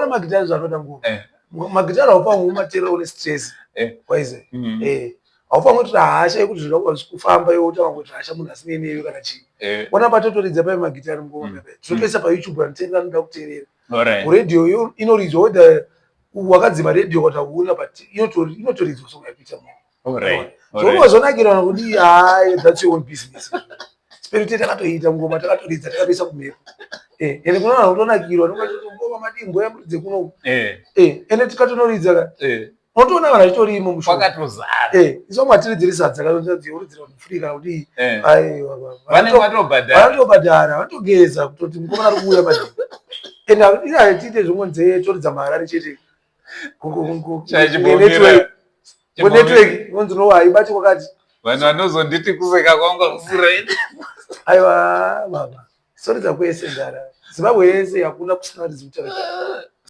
ukaona magitari zvanoda ngoma magitari haufanwi umatera une stress waize haufanwi kuti hasha yekuti zvinoda kufamba iwe utanga kuti hasha munhu asinei newe kana chii ona patotoridza pai magitari ngoma tinopesa pa YouTube anotenga anoda kuteerera radio inoridzwa whether wakadzima radio kana kuona but inotoridzwa so yapita zvonakira kuti hai that's your own business spirit takatoita ngoma takatoridza takabisa kumhepo ende kuna vanhu utonakirwa nokati ngoma madimbo yamudze kuno ende tikatonoridza unotoona vanhu vachitorimo mushakatozara iso matiridziri sadza kanonzi uridzira kufrika kuti vanenge vatobhadhara vatogeza kutoti ngoma ari kuuya madimbo ende ina tiite zvimwe nzee toridza marari chete network unonzi no haibati kwakati vanhu vanozonditi kuseka kwangu kufura aiwa baba soridza kwese ndara Zimbabwe yese hakuna kusina rizvi